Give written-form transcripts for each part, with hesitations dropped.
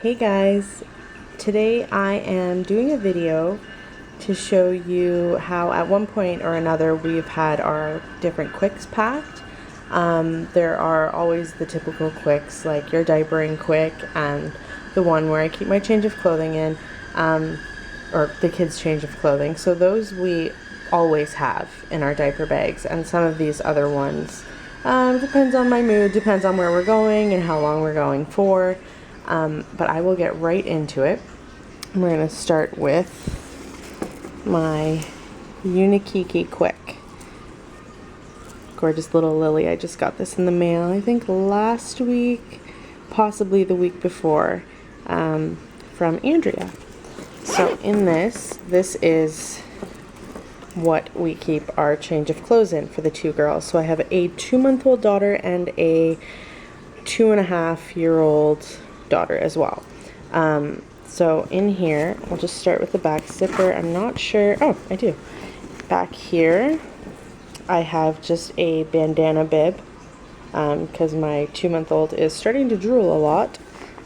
Hey guys, today I am doing a video to show you how at one point or another we've had our different quicks packed. There are always the typical quicks like your diapering quick and the one where I keep my change of clothing in, or the kids' change of clothing. So those we always have in our diaper bags, and some of these other ones depends on my mood, depends on where we're going and how long we're going for. But I will get right into it. We're going to start with my Unikiki Quick. Gorgeous little lily. I just got this in the mail, I think last week, possibly the week before, from Andrea. So in this is what we keep our change of clothes in for the two girls. So I have a 2-month-old daughter and a 2.5-year-old daughter as well. So in here, I'll just start with the back zipper. I'm not sure. Oh, I do. Back here, I have just a bandana bib because my 2-month-old is starting to drool a lot,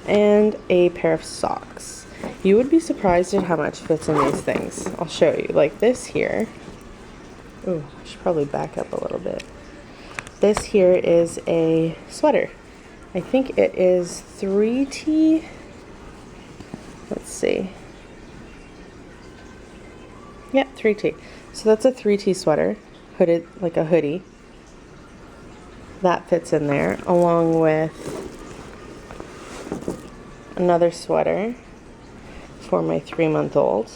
and a pair of socks. You would be surprised at how much fits in these things. I'll show you. Like this here. Oh, I should probably back up a little bit. This here is a sweater. I think it is 3T. Let's see. Yep, 3T. So that's a 3T sweater, hooded like a hoodie. That fits in there, along with another sweater for my 3-month-old.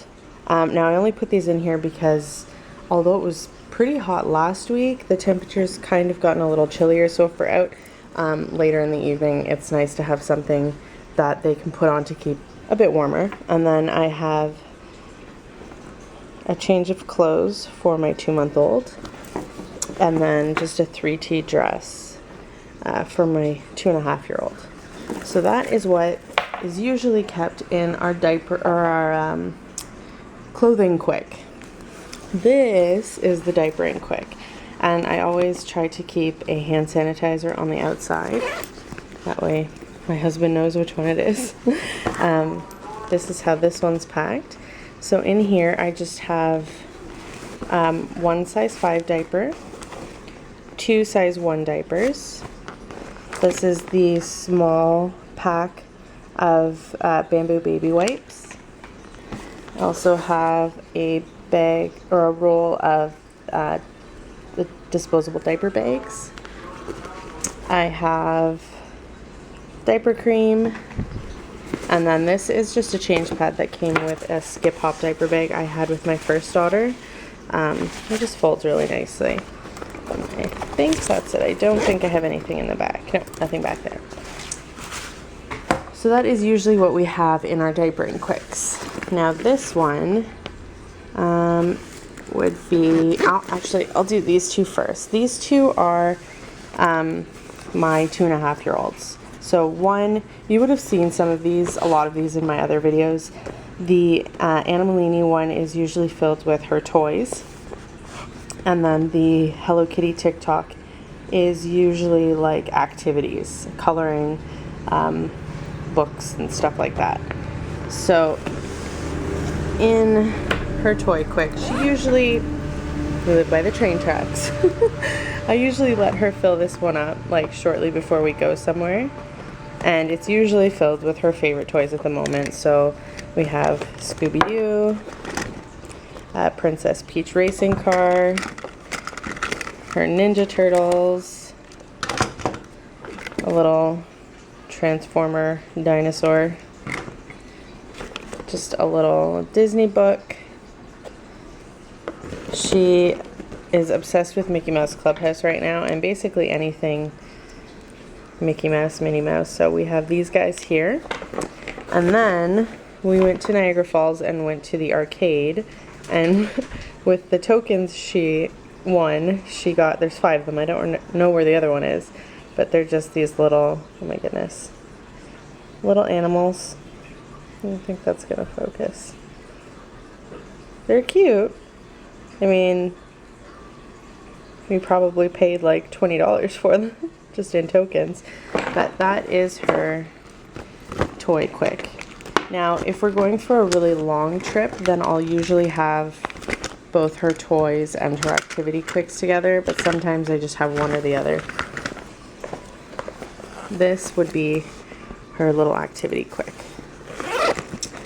Now I only put these in here because although it was pretty hot last week, the temperature's kind of gotten a little chillier, so if we're out later in the evening, it's nice to have something that they can put on to keep a bit warmer. And then I have a change of clothes for my 2-month-old, and then just a 3T dress for my 2.5-year-old. So that is what is usually kept in our diaper or our clothing quick. This is the diapering quick. And I always try to keep a hand sanitizer on the outside. That way my husband knows which one it is. This is how this one's packed. So in here I just have one size 5 diaper, 2 size 1 diapers. This is the small pack of Bamboo baby wipes. I also have a bag or a roll of the disposable diaper bags. I have diaper cream, and then this is just a change pad that came with a skip hop diaper bag I had with my first daughter. It just folds really nicely. I think that's it. I don't think I have anything in the back. No, nothing back there. So that is usually what we have in our diapering quicks. Now this one would be, I'll do these two first. These two are my 2.5-year-olds. So one, you would have seen a lot of these in my other videos. The Animalini one is usually filled with her toys. And then the Hello Kitty TikTok is usually like activities, coloring, books and stuff like that. So in her toy quick, we live by the train tracks. I usually let her fill this one up like shortly before we go somewhere, and it's usually filled with her favorite toys at the moment. So we have Scooby-Doo, Princess Peach racing car, her Ninja Turtles, a little Transformer dinosaur, just a little Disney book. She is obsessed with Mickey Mouse Clubhouse right now, and basically anything Mickey Mouse, Minnie Mouse. So we have these guys here. And then we went to Niagara Falls and went to the arcade, and with the tokens she won, she got, there's 5 of them. I don't know where the other one is, but they're just these little, oh my goodness, little animals. I don't think that's gonna focus. They're cute. I mean, we probably paid like $20 for them just in tokens, but that is her toy quick. Now, if we're going for a really long trip, then I'll usually have both her toys and her activity quicks together, but sometimes I just have one or the other. This would be her little activity quick.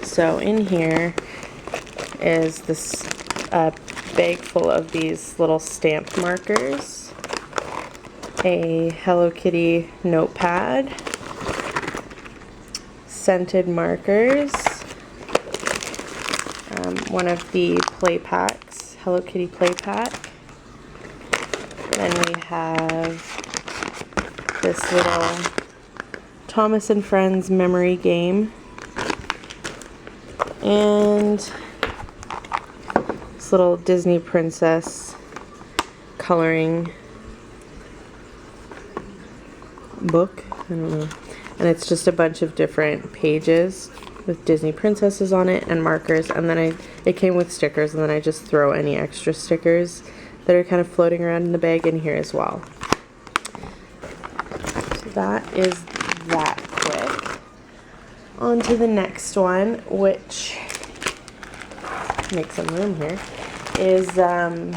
So in here is this bag full of these little stamped markers, a Hello Kitty notepad, scented markers, one of the play packs, Hello Kitty play pack. Then we have this little Thomas and Friends memory game, and this little Disney princess coloring book. I don't know. And it's just a bunch of different pages with Disney princesses on it and markers, and then it came with stickers, and then I just throw any extra stickers that are kind of floating around in the bag in here as well. So that is that quick. On to the next one, which, make some room here, is I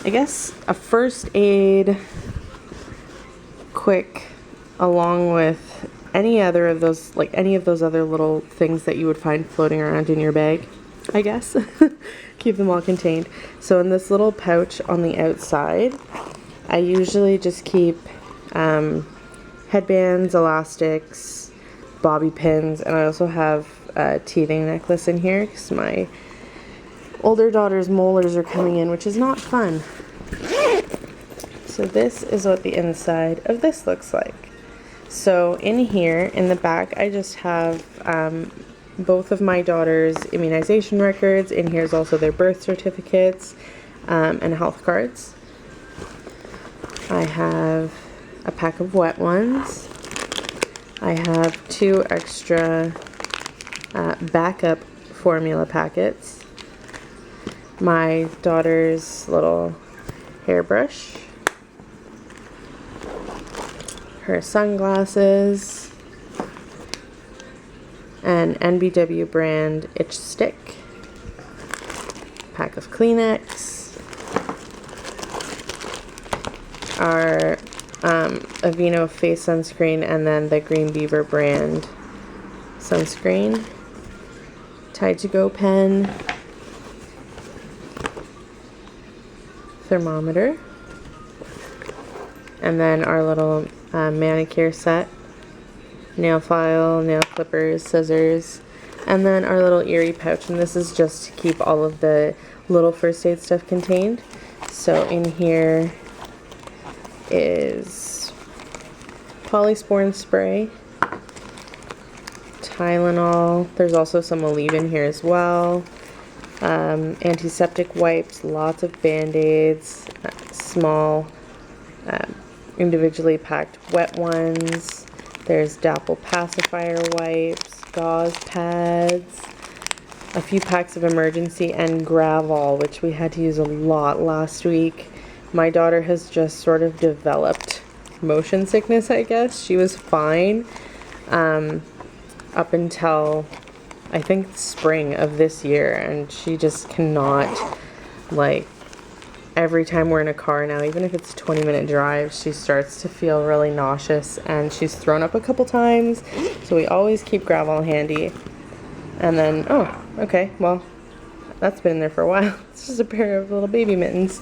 guess a first aid quick, along with any other of those, like any of those other little things that you would find floating around in your bag, I guess. Keep them all contained. So in this little pouch on the outside, I usually just keep headbands, elastics, bobby pins, and I also have a teething necklace in here because my older daughter's molars are coming in, which is not fun. So this is what the inside of this looks like. So in here, in the back, I just have both of my daughter's immunization records. In here is also their birth certificates and health cards. I have a pack of wet ones. I have 2 extra backup formula packets. My daughter's little hairbrush. Her sunglasses. An NBW brand itch stick. Pack of Kleenex. Our Aveeno face sunscreen, and then the Green Beaver brand sunscreen. Tide to Go pen. Thermometer. And then our little manicure set. Nail file, nail clippers, scissors, and then our little Erie pouch, and this is just to keep all of the little first aid stuff contained. So in here is polysporin spray, Tylenol, there's also some Aleve in here as well, antiseptic wipes, lots of band-aids, small individually packed wet ones. There's Dapple pacifier wipes, gauze pads, a few packs of emergency, and Gravol, which we had to use a lot last week. My daughter has just sort of developed motion sickness, I guess. She was fine up until I think spring of this year, and she just cannot, like, every time we're in a car now, even if it's a 20-minute drive, she starts to feel really nauseous, and she's thrown up a couple times, so we always keep Gravol handy. And then, oh, okay, well, that's been in there for a while. It's just a pair of little baby mittens.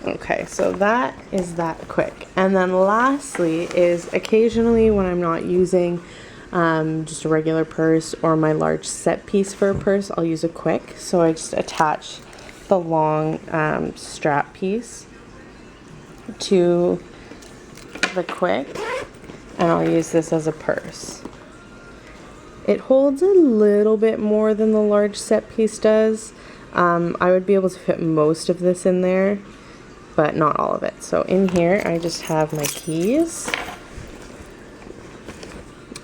Okay, so that is that quick. And then lastly is occasionally when I'm not using just a regular purse or my large set piece for a purse, I'll use a quick. So I just attach the long strap piece to the quick, and I'll use this as a purse. It holds a little bit more than the large set piece does. I would be able to fit most of this in there, but not all of it. So in here I just have my keys.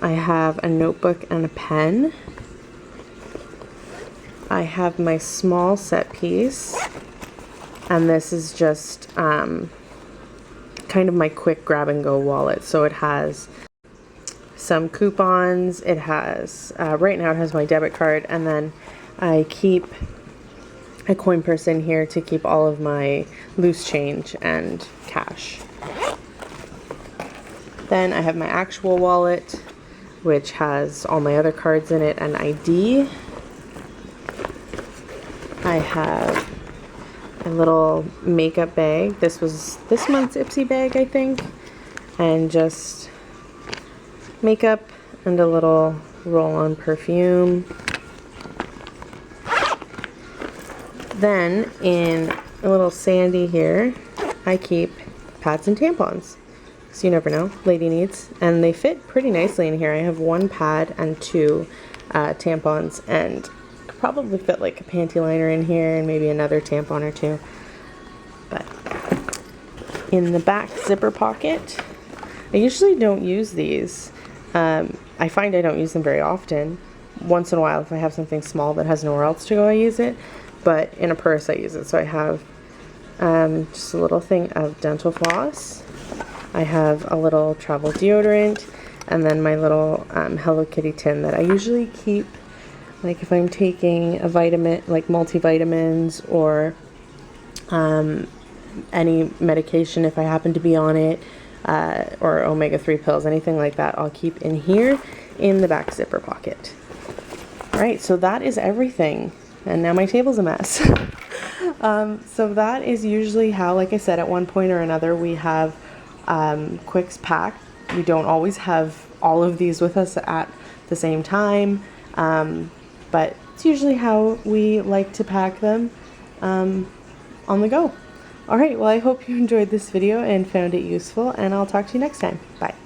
I have a notebook and a pen. I have my small set piece, and this is just kind of my quick grab and go wallet. So it has some coupons. It has, right now it has my debit card, and then I keep a coin purse in here to keep all of my loose change and cash. Then I have my actual wallet, which has all my other cards in it and ID. I have a little makeup bag. This was this month's Ipsy bag, I think. And just makeup and a little roll-on perfume. Then in a little sandy here, I keep pads and tampons. So you never know, lady needs. And they fit pretty nicely in here. I have 1 pad and 2 tampons, and could probably fit like a panty liner in here and maybe another tampon or 2. But in the back zipper pocket, I usually don't use these. I find I don't use them very often. Once in a while, if I have something small that has nowhere else to go, I use it. But in a purse, I use it. So I have just a little thing of dental floss. I have a little travel deodorant, and then my little Hello Kitty tin that I usually keep, like if I'm taking a vitamin, like multivitamins, or any medication if I happen to be on it, or omega-3 pills, anything like that, I'll keep in here in the back zipper pocket. Alright, so that is everything. And now my table's a mess. So that is usually how, like I said, at one point or another, we have Quicks packed. We don't always have all of these with us at the same time, but it's usually how we like to pack them on the go. Alright, well, I hope you enjoyed this video and found it useful, and I'll talk to you next time. Bye.